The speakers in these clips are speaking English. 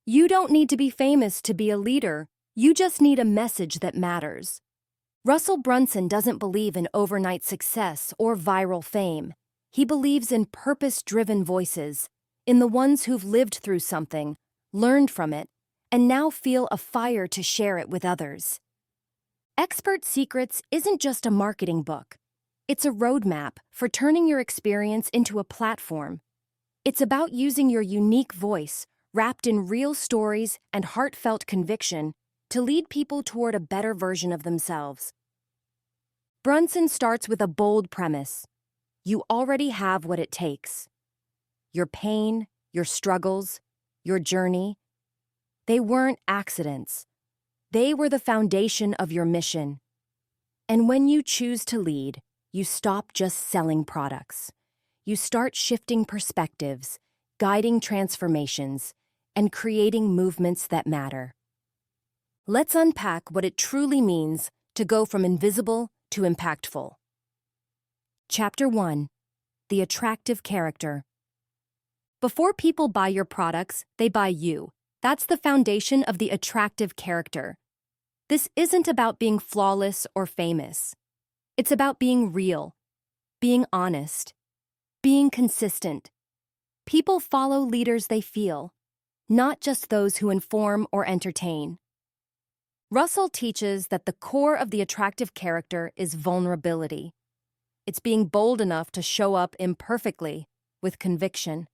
You don't need to be famous to be a leader. You just need a message that matters. Russell Brunson doesn't believe in overnight success or viral fame. He believes in purpose-driven voices, in the ones who've lived through something, learned from it, and now feel a fire to share it with others. Expert Secrets isn't just a marketing book. It's a roadmap for turning your experience into a platform. It's about using your unique voice, wrapped in real stories and heartfelt conviction, to lead people toward a better version of themselves. Brunson starts with a bold premise. You already have what it takes. Your pain, your struggles, your journey, they weren't accidents. They were the foundation of your mission. And when you choose to lead, you stop just selling products. You start shifting perspectives, guiding transformations, and creating movements that matter. Let's unpack what it truly means to go from invisible to impactful. Chapter 1. The Attractive Character. Before people buy your products, they buy you. That's the foundation of the attractive character. This isn't about being flawless or famous. It's about being real, being honest, being consistent. People follow leaders they feel, not just those who inform or entertain. Russell teaches that the core of the attractive character is vulnerability. It's being bold enough to show up imperfectly, with conviction.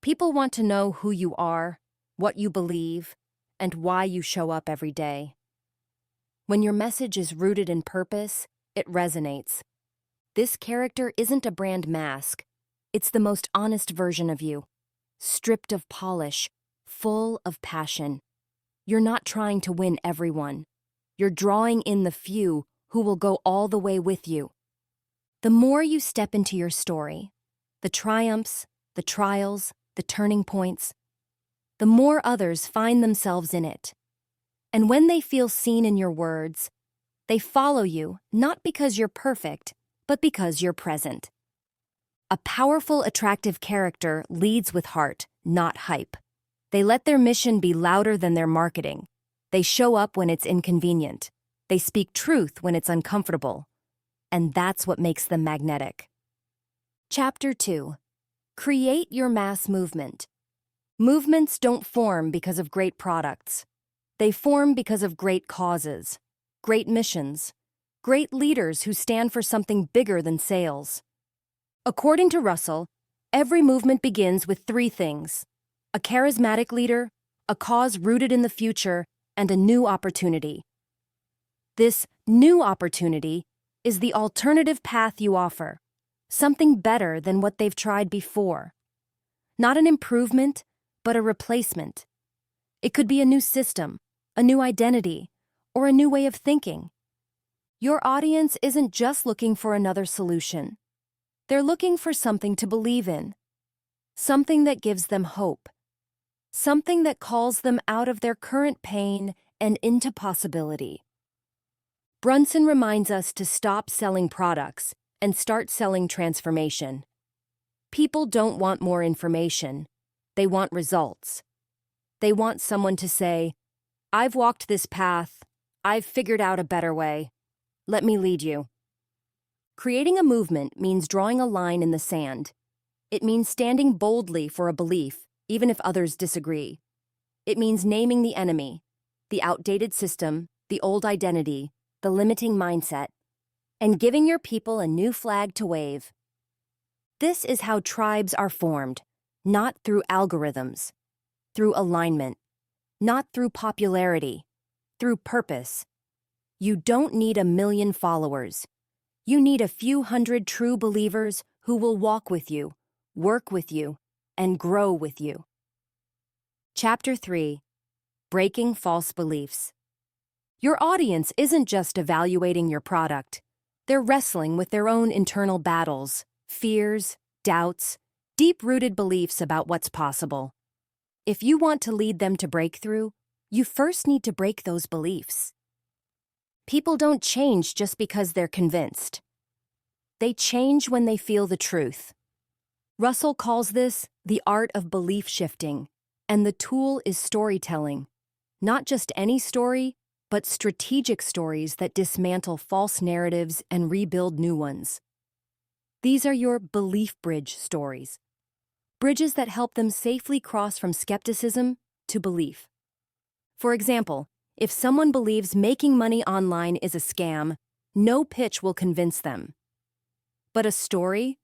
People want to know who you are, what you believe, and why you show up every day. When your message is rooted in purpose, it resonates. This character isn't a brand mask. It's the most honest version of you, stripped of polish, full of passion. You're not trying to win everyone. You're drawing in the few who will go all the way with you. The more you step into your story, the triumphs, the trials, the turning points, the more others find themselves in it. And when they feel seen in your words, they follow you not because you're perfect, but because you're present. A powerful, attractive character leads with heart, not hype. They let their mission be louder than their marketing. They show up when it's inconvenient. They speak truth when it's uncomfortable. And that's what makes them magnetic. Chapter 2. Create your mass movement. Movements don't form because of great products. They form because of great causes, great missions, great leaders who stand for something bigger than sales. According to Russell, every movement begins with 3 things: a charismatic leader, a cause rooted in the future, and a new opportunity. This new opportunity is the alternative path you offer, something better than what they've tried before. Not an improvement, but a replacement. It could be a new system, a new identity, or a new way of thinking. Your audience isn't just looking for another solution. They're looking for something to believe in, something that gives them hope, something that calls them out of their current pain and into possibility. Brunson reminds us to stop selling products and start selling transformation. People don't want more information. They want results. They want someone to say, "I've walked this path. I've figured out a better way. Let me lead you." Creating a movement means drawing a line in the sand. It means standing boldly for a belief, even if others disagree. It means naming the enemy, the outdated system, the old identity, the limiting mindset, and giving your people a new flag to wave. This is how tribes are formed, not through algorithms, through alignment, not through popularity, through purpose. You don't need 1,000,000 followers. You need a few hundred true believers who will walk with you, work with you, and grow with you. Chapter 3. Breaking False Beliefs. Your audience isn't just evaluating your product. They're wrestling with their own internal battles, fears, doubts, deep-rooted beliefs about what's possible. If you want to lead them to breakthrough, you first need to break those beliefs. People don't change just because they're convinced. They change when they feel the truth. Russell calls this the art of belief shifting, And the tool is storytelling. Not just any story, but strategic stories that dismantle false narratives and rebuild new ones. These are your belief bridge stories. Bridges that help them safely cross from skepticism to belief. For example, if someone believes making money online is a scam, no pitch will convince them. But a story,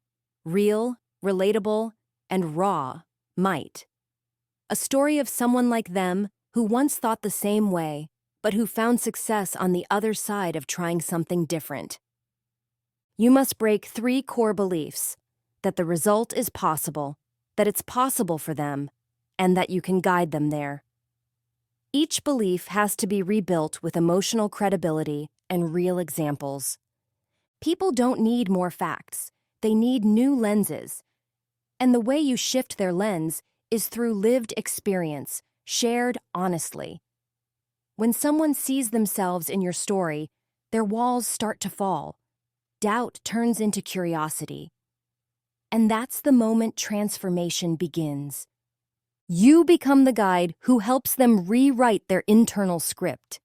real, relatable, and raw, might. A story of someone like them who once thought the same way, but who found success on the other side of trying something different. You must break 3 core beliefs: that the result is possible, that it's possible for them, and that you can guide them there. Each belief has to be rebuilt with emotional credibility and real examples. People don't need more facts, they need new lenses. And the way you shift their lens is through lived experience, shared honestly. When someone sees themselves in your story, their walls start to fall. Doubt turns into curiosity. And that's the moment transformation begins. You become the guide who helps them rewrite their internal script.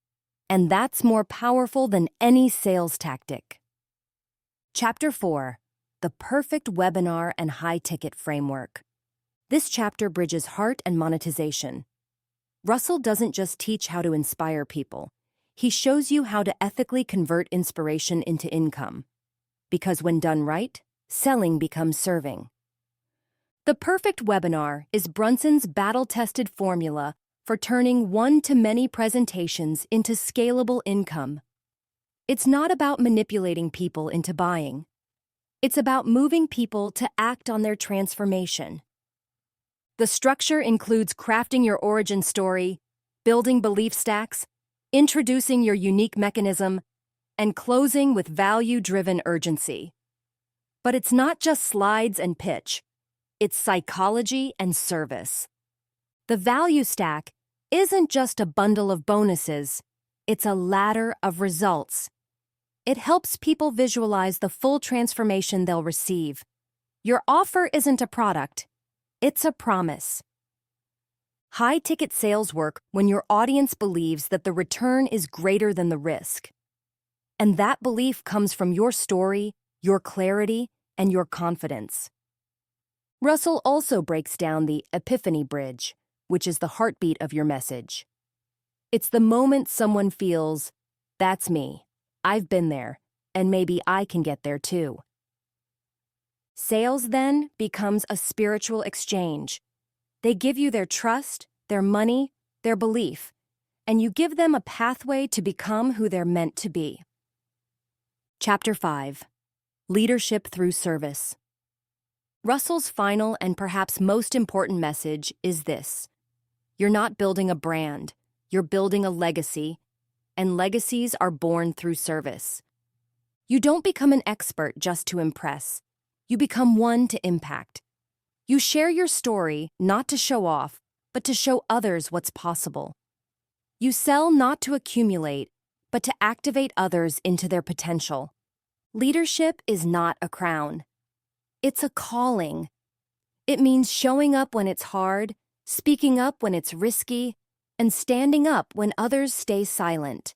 And that's more powerful than any sales tactic. Chapter 4: The Perfect Webinar and High-Ticket Framework. This chapter bridges heart and monetization. Russell doesn't just teach how to inspire people. He shows you how to ethically convert inspiration into income. Because when done right, selling becomes serving. The Perfect Webinar is Brunson's battle-tested formula for turning one-to-many presentations into scalable income. It's not about manipulating people into buying. It's about moving people to act on their transformation. The structure includes crafting your origin story, building belief stacks, introducing your unique mechanism, and closing with value-driven urgency. But it's not just slides and pitch. It's psychology and service. The value stack isn't just a bundle of bonuses. It's a ladder of results. It helps people visualize the full transformation they'll receive. Your offer isn't a product. It's a promise. High-ticket sales work when your audience believes that the return is greater than the risk. And that belief comes from your story, your clarity, and your confidence. Russell also breaks down the epiphany bridge, which is the heartbeat of your message. It's the moment someone feels, "That's me. I've been there, and maybe I can get there too." Sales then becomes a spiritual exchange. They give you their trust, their money, their belief, and you give them a pathway to become who they're meant to be. Chapter 5: Leadership Through Service. Russell's final and perhaps most important message is this: you're not building a brand, you're building a legacy, and legacies are born through service. You don't become an expert just to impress. You become one to impact. You share your story not to show off, but to show others what's possible. You sell not to accumulate, but to activate others into their potential. Leadership is not a crown. It's a calling. It means showing up when it's hard, speaking up when it's risky, and standing up when others stay silent.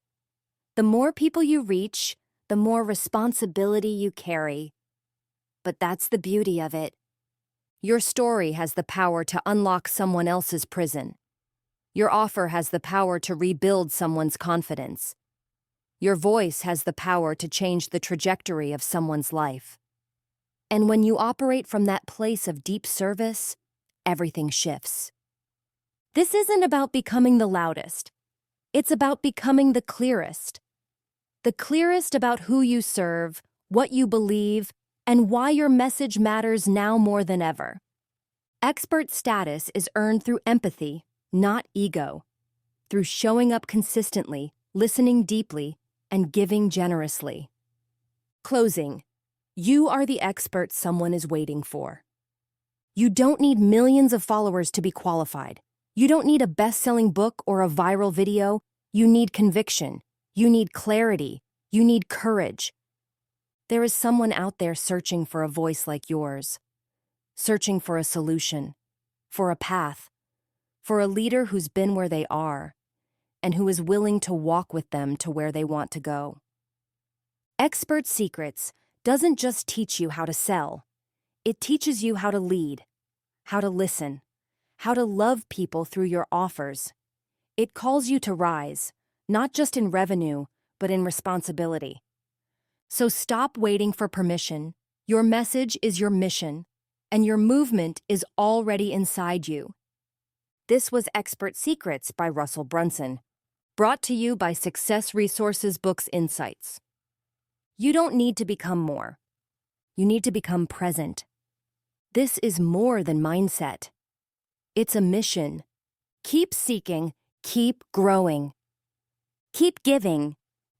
The more people you reach, the more responsibility you carry. But that's the beauty of it. Your story has the power to unlock someone else's prison. Your offer has the power to rebuild someone's confidence. Your voice has the power to change the trajectory of someone's life. And when you operate from that place of deep service, everything shifts. This isn't about becoming the loudest. It's about becoming the clearest. The clearest about who you serve, what you believe, and why your message matters now more than ever. Expert status is earned through empathy, not ego. Through showing up consistently, listening deeply, and giving generously. Closing. You are the expert someone is waiting for. You don't need millions of followers to be qualified. You don't need a best-selling book or a viral video. You need conviction. You need clarity. You need courage. There is someone out there searching for a voice like yours. Searching for a solution. For a path. for a leader who's been where they are and who is willing to walk with them to where they want to go. Expert Secrets doesn't just teach you how to sell, it teaches you how to lead, how to listen, how to love people through your offers. It calls you to rise, not just in revenue, but in responsibility. So stop waiting for permission. Your message is your mission, and your movement is already inside you. This was Expert Secrets by Russell Brunson, brought to you by Success Resources Books Insights. You don't need to become more. You need to become present. This is more than mindset. It's a mission. Keep seeking, keep growing, keep giving,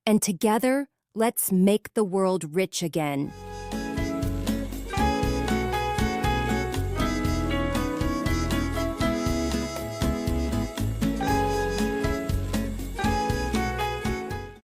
and together, let's make the world rich again.